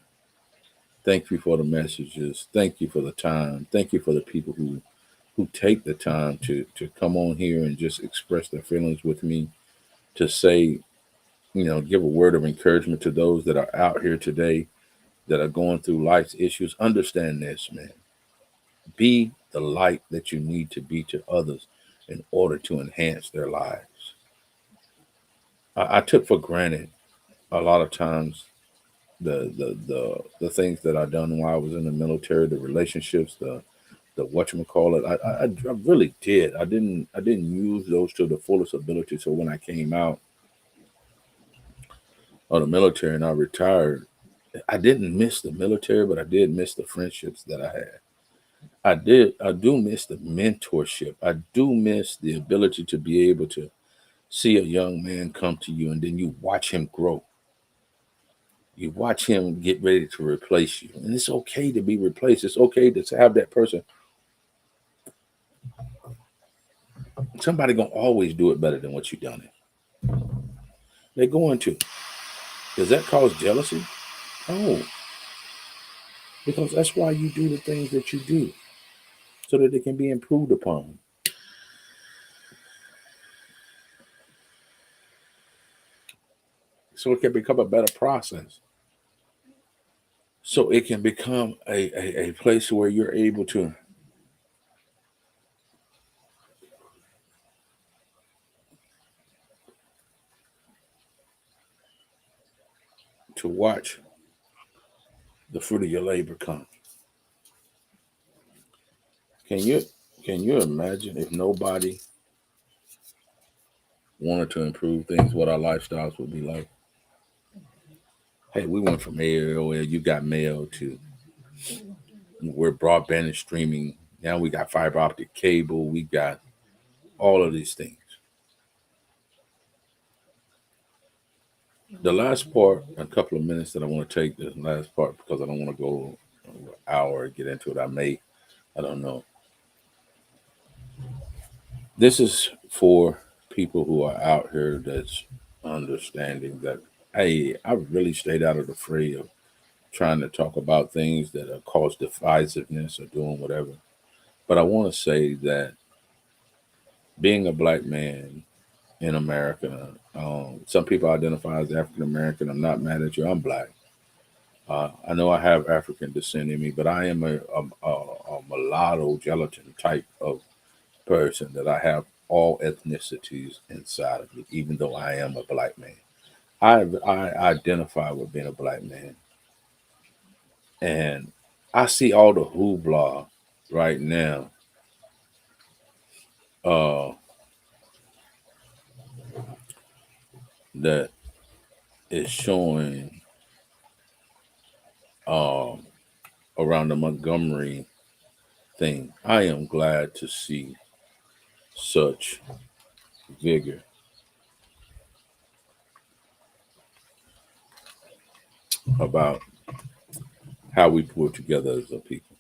Thank you for the messages. Thank you for the time. Thank you for the people who take the time to come on here and just express their feelings with me, to say, give a word of encouragement to those that are out here today that are going through life's issues. Understand this, man. Be the light that you need to be to others in order to enhance their lives. I took for granted a lot of times the things that I done while I was in the military, the relationships, the whatchamacallit. I really did. I didn't use those to the fullest ability. So when I came out of the military and I retired, I didn't miss the military, but I did miss the friendships that I had. I do miss the mentorship. I do miss the ability to be able to see a young man come to you and then you watch him grow. You watch him get ready to replace you. And it's okay to be replaced. It's okay to have that person. Somebody gonna always do it better than what you done it. They're going to. Does that cause jealousy? Oh, because that's why you do the things that you do, so that they can be improved upon. So it can become a better process. So it can become a place where you're able to watch the fruit of your labor come. Can you can you imagine if nobody wanted to improve things, what our lifestyles would be like? Hey, we went from AOL, you got mail, to we're broadband and streaming. Now we got fiber optic cable. We got all of these things. The last part, a couple of minutes that I want to take the last part because I don't want to go an hour and get into it. I don't know. This is for people who are out here that's understanding that, hey, I really stayed out of the fray of trying to talk about things that cause divisiveness or doing whatever. But I want to say that being a black man in America, some people identify as African American. I'm not mad at you. I'm black. I know I have African descent in me, but I am a mulatto gelatin type of person that I have all ethnicities inside of me, even though I am a black man. I identify with being a black man, and I see all the hoopla right now uh, that is showing um, around the Montgomery thing. I am glad to see such vigor about how we pull together as a people.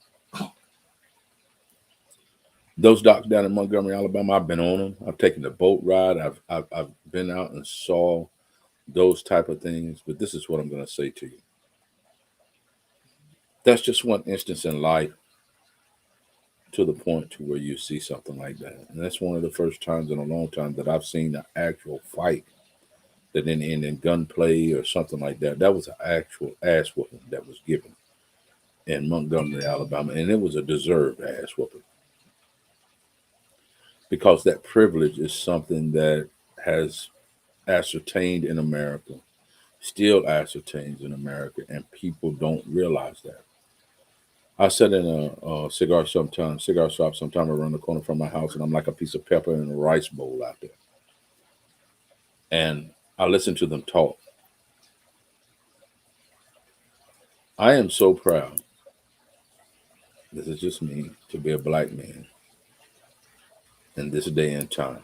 Those docks down in Montgomery, Alabama, I've been on them. I've taken the boat ride. I've been out and saw those type of things. But this is what I'm going to say to you. That's just one instance in life to the point to where you see something like that. And that's one of the first times in a long time that I've seen an actual fight that didn't end in gunplay or something like that. That was an actual ass whooping that was given in Montgomery, Alabama, and it was a deserved ass whooping because that privilege is something that has ascertained in America, still ascertains in America, and people don't realize that. I sat in a cigar shop sometime around the corner from my house, and I'm like a piece of pepper in a rice bowl out there. And I listened to them talk. I am so proud, this is just me, to be a black man in this day and time.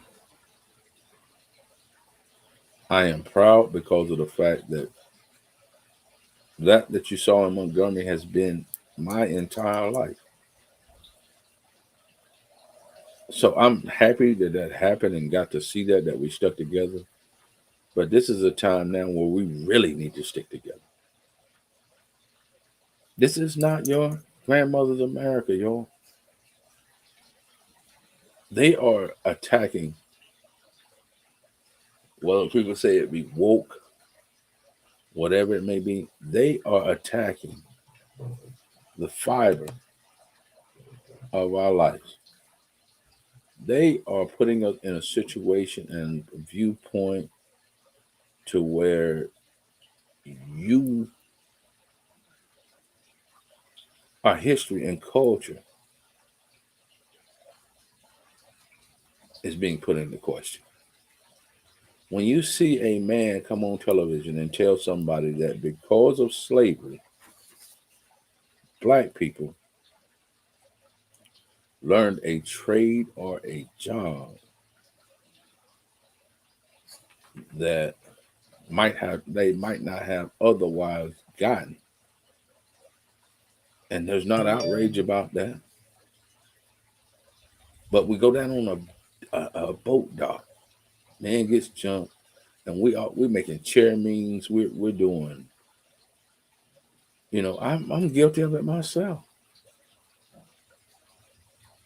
I am proud because of the fact that that you saw in Montgomery has been my entire life. So I'm happy that that happened and got to see that we stuck together. But this is a time now where we really need to stick together. This is not your grandmother's America, y'all. They are attacking, well, people say it be woke, whatever it may be. They are attacking the fiber of our lives. They are putting us in a situation and viewpoint to where you, our history and culture is being put into question. When you see a man come on television and tell somebody that because of slavery, black people learned a trade or a job that they might not have otherwise gotten, and there's not outrage about that. But we go down on a boat dock, man gets jumped, and we're making chair means. We're doing, I'm guilty of it myself.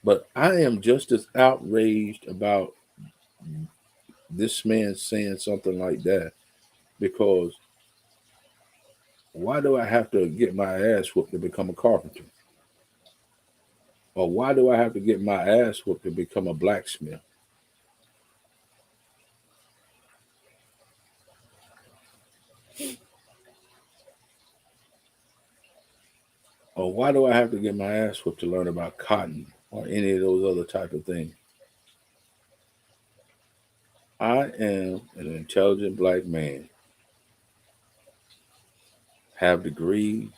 But I am just as outraged about this man saying something like that, because why do I have to get my ass whooped to become a carpenter? Or why do I have to get my ass whooped to become a blacksmith? Or why do I have to get my ass whooped to learn about cotton or any of those other type of things? I am an intelligent black man, have degrees,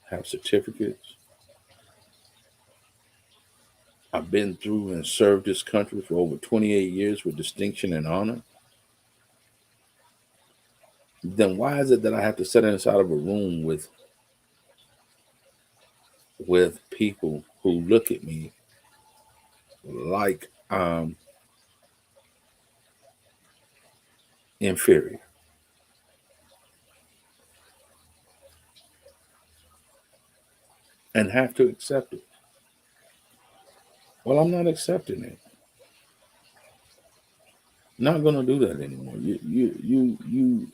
have certificates. I've been through and served this country for over 28 years with distinction and honor. Then why is it that I have to sit inside of a room with people who look at me like I'm inferior and have to accept it? Well, I'm not accepting it. Not going to do that anymore.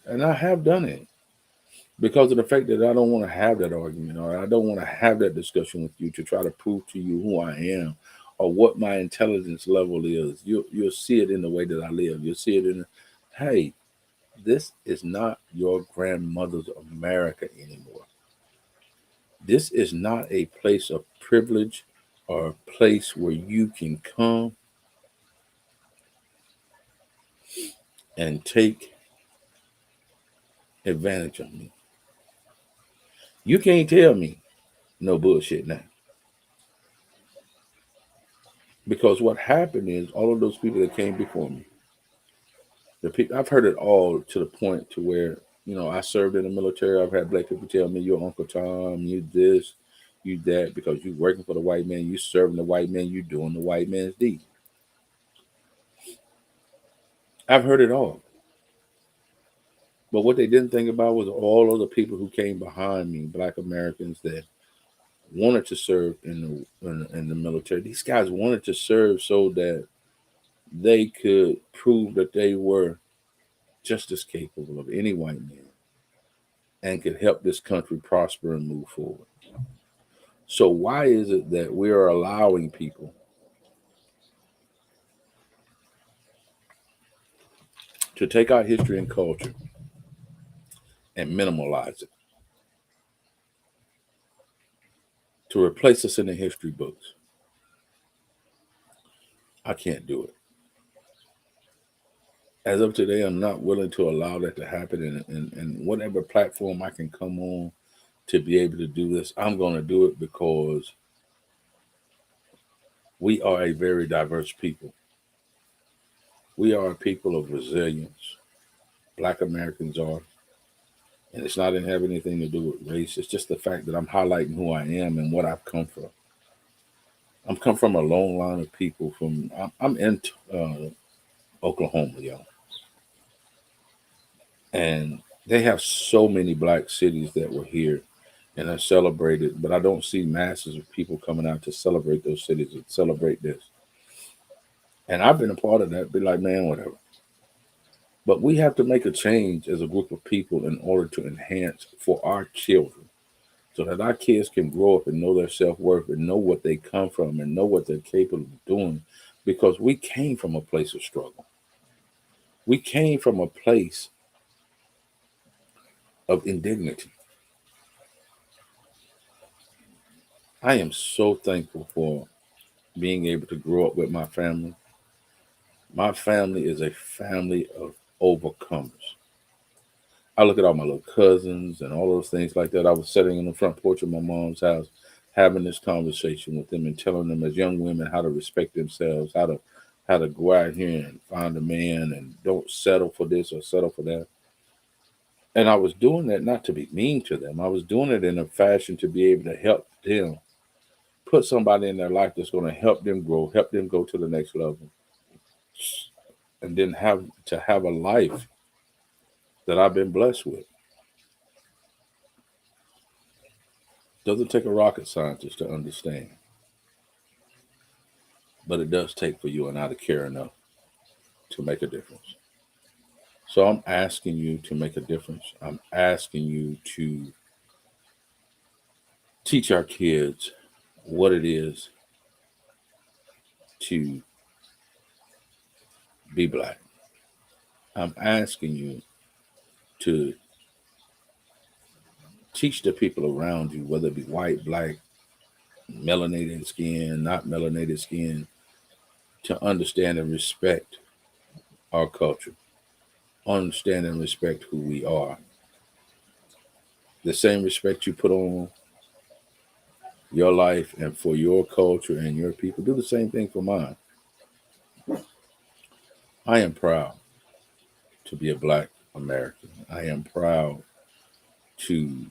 And I have done it because of the fact that I don't want to have that argument, or I don't want to have that discussion with you to try to prove to you who I am or what my intelligence level is. You'll see it in the way that I live. You'll see it in, hey, this is not your grandmother's America anymore. This is not a place of privilege or a place where you can come and take advantage of me. You can't tell me no bullshit now. Because what happened is all of those people that came before me, I've heard it all to the point to where, I served in the military. I've had black people tell me, "You're Uncle Tom, you this, you that," because you working for the white man, you serving the white man, you doing the white man's deed. I've heard it all. But what they didn't think about was all of the people who came behind me, black Americans that wanted to serve in the military. These guys wanted to serve so that they could prove that they were just as capable of any white man and could help this country prosper and move forward. So why is it that we are allowing people to take our history and culture and minimalize it, to replace us in the history books? I can't do it. As of today, I'm not willing to allow that to happen. And whatever platform I can come on to be able to do this, I'm going to do it because we are a very diverse people. We are a people of resilience. Black Americans are. And it's not have anything to do with race. It's just the fact that I'm highlighting who I am and what I've come from. I'm come from a long line of people from. I'm in Oklahoma, y'all, and they have so many black cities that were here and are celebrated. But I don't see masses of people coming out to celebrate those cities and celebrate this. And I've been a part of that. Be like, man, whatever. But we have to make a change as a group of people in order to enhance for our children so that our kids can grow up and know their self worth and know what they come from and know what they're capable of doing because we came from a place of struggle. We came from a place of indignity. I am so thankful for being able to grow up with my family. My family is a family of overcomers. I look at all my little cousins and all those things like that. I was sitting on the front porch of my mom's house having this conversation with them and telling them as young women how to respect themselves, how to go out here and find a man and don't settle for this or settle for that. And I was doing that not to be mean to them. I was doing it in a fashion to be able to help them put somebody in their life that's going to help them grow, help them go to the next level, and then have a life that I've been blessed with. Doesn't take a rocket scientist to understand, but it does take for you and I to care enough to make a difference. So I'm asking you to make a difference. I'm asking you to teach our kids what it is to be black. I'm asking you to teach the people around you, whether it be white, black, melanated skin, not melanated skin, to understand and respect our culture, understand and respect who we are. The same respect you put on your life and for your culture and your people, do the same thing for mine. I am proud to be a black American. I am proud to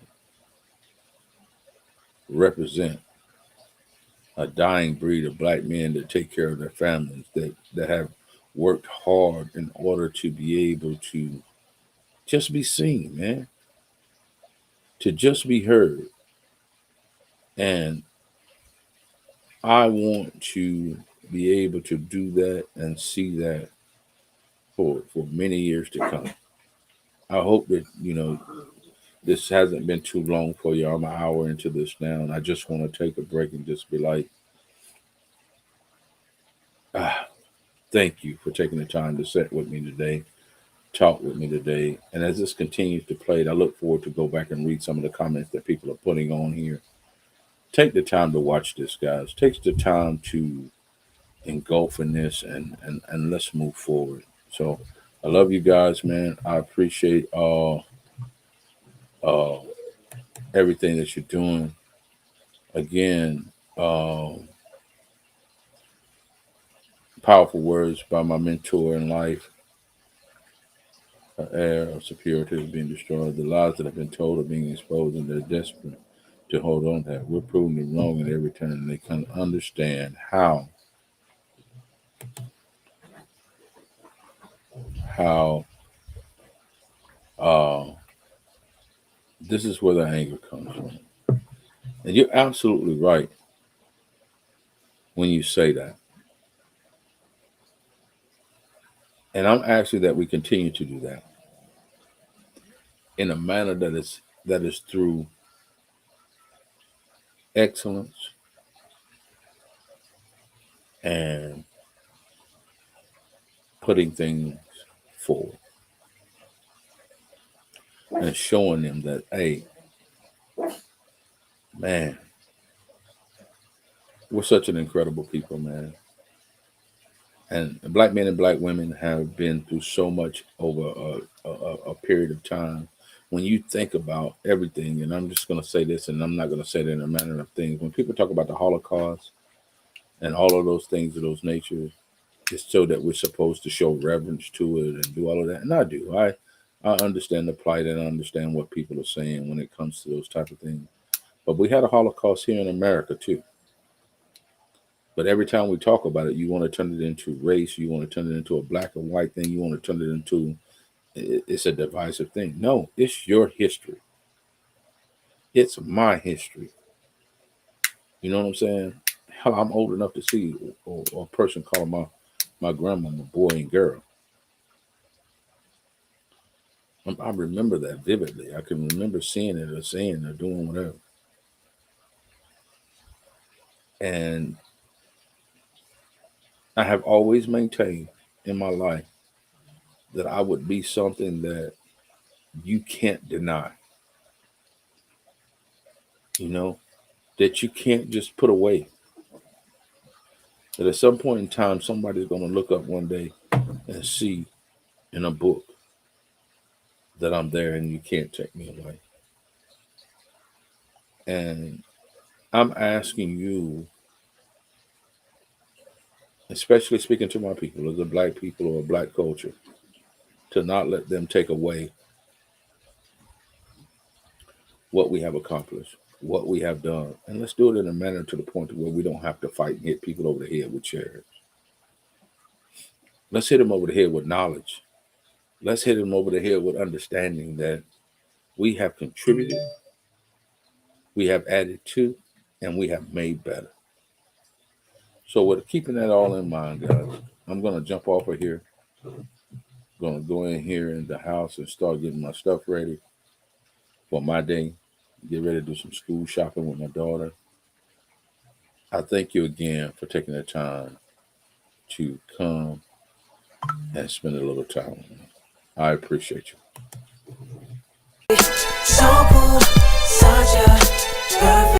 represent a dying breed of black men that take care of their families, that have worked hard in order to be able to just be seen, man, to just be heard. And I want to be able to do that and see that for many years to come. I hope that, this hasn't been too long for you. I'm an hour into this now, and I just want to take a break and just be like, ah, thank you for taking the time to sit with me today, talk with me today. And as this continues to play, I look forward to go back and read some of the comments that people are putting on here. Take the time to watch this, guys. Take the time to engulf in this and let's move forward. So I love you guys, man. I appreciate uh everything that you're doing. Again, powerful words by my mentor in life. Air of superiority is being destroyed. The lies that have been told are being exposed, and they're desperate to hold on to that. We're proving them wrong at every turn, and they can understand how uh, this is where the anger comes from. And you're absolutely right when you say that. And I'm asking that we continue to do that in a manner that is through excellence and putting things forward and showing them that, hey, man, we're such an incredible people, man. And black men and black women have been through so much over a period of time. When you think about everything, and I'm just going to say this, and I'm not going to say it in a manner of things. When people talk about the Holocaust and all of those things of those natures, it's so that we're supposed to show reverence to it and do all of that. And I do. I understand the plight and I understand what people are saying when it comes to those type of things. But we had a Holocaust here in America too. But every time we talk about it, you want to turn it into race. You want to turn it into a black and white thing. You want to turn it into it's a divisive thing. No, it's your history. It's my history. You know what I'm saying? Hell, I'm old enough to see a person calling my grandmama boy and girl. I remember that vividly. I can remember seeing it or saying or doing whatever. And I have always maintained in my life that I would be something that you can't deny, you know, that you can't just put away. That at some point in time, somebody's going to look up one day and see in a book that I'm there and you can't take me away. And I'm asking you, especially speaking to my people, as a black people or a black culture, to not let them take away what we have accomplished, what we have done. And let's do it in a manner to the point where we don't have to fight and hit people over the head with chairs. Let's hit them over the head with knowledge. Let's hit them over the head with understanding that we have contributed, we have added to, and we have made better. So with keeping that all in mind, guys, I'm going to jump off of here. Going to go in here in the house and start getting my stuff ready for my day. Get ready to do some school shopping with my daughter. I thank you again for taking the time to come and spend a little time with me. I appreciate you. So cool, such a